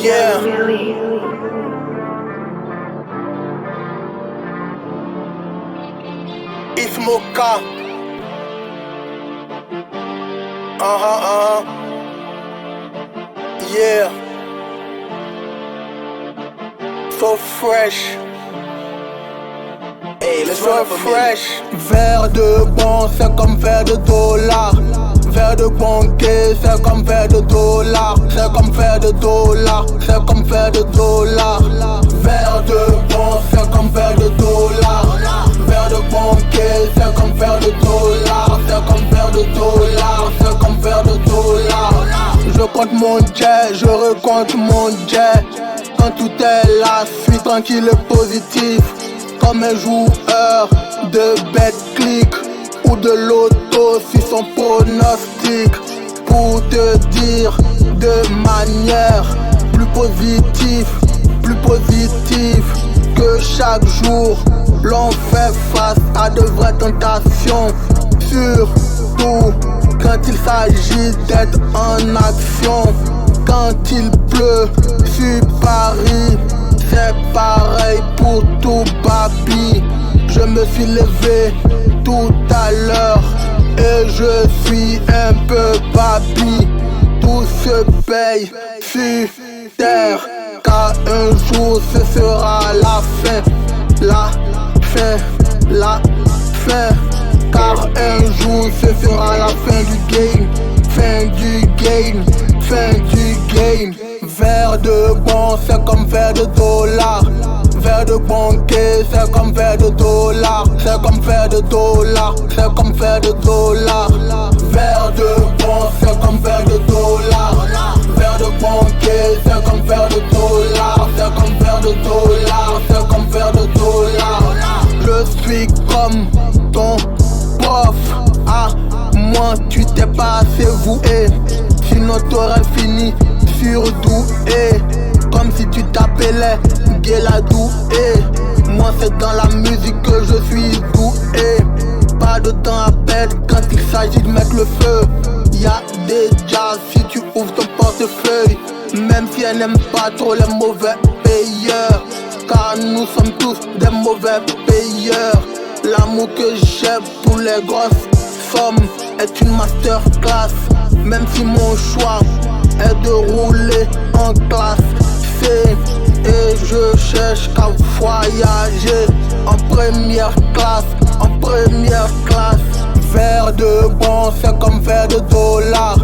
Yeah. Ifmoka. Yeah. So fresh. Hey, let's So run up a fresh. Verre de bon, c'est comme verre de dollar. Verre de banquier, c'est comme verre de dollar. C'est comme verre de dollar. C'est comme verre de dollar. Verre de bon, c'est comme verre de dollar. Verre de banquier, c'est comme verre de dollar. C'est comme verre de dollar. C'est comme verre de dollar. Je compte mon jet, je recompte mon jet. Quand tout est là, suis tranquille et positif. Comme un joueur de BetClick ou de loto sur son pronostic. Pour te dire de manière plus positive que chaque jour l'on fait face à de vraies tentations. Surtout quand il s'agit d'être en action. Quand il pleut sur Paris, c'est pareil pour tout papi. Je me suis levé tout à l'heure et je suis un peu papi. Tout se paye sur terre, car un jour ce sera la fin. La fin, la fin. Car un jour ce sera la fin du game. Fin du game, fin du game. Verre de bon, c'est comme verre de dollar. Verre de banquier, c'est comme verre de dollar. C'est comme verre de dollar. C'est comme verre de dollar. Verre de bon, c'est comme verre de dollar. Verre de banquier, c'est comme verre de dollar. C'est comme verre de dollar. C'est comme verre de dollar. Je suis comme ton prof. À moi, tu t'es pas assez voué. Sinon t'aurais fini surdoué. Comme si tu t'appelais Guéladou. Moi c'est dans la musique que je suis doué. Pas de temps à perdre quand il s'agit de mettre le feu. Y'a des jazz si tu ouvres ton portefeuille. Même si elle n'aime pas trop les mauvais payeurs. Car nous sommes tous des mauvais payeurs. L'amour que j'ai pour les grosses sommes est une masterclass. Même si mon choix est de rouler en classe C, et je cherche qu'à voyager en première classe, en première classe. Verre de bon, c'est comme verre de dollar.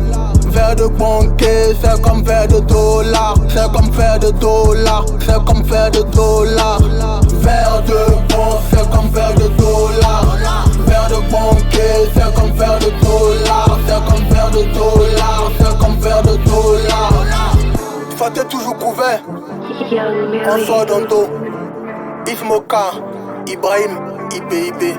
Verre de banquier, c'est comme verre de dollar. C'est comme verre de dollar. C'est comme verre de dollar. Verre de bon, c'est comme verre de dollar. Verre de banquier, c'est comme verre de dollar. C'est comme verre de dollar. C'est comme verre de dollar. Faut t'es toujours couvert. On sort dans le dos. Ifmoka, Ibrahim, IPIP.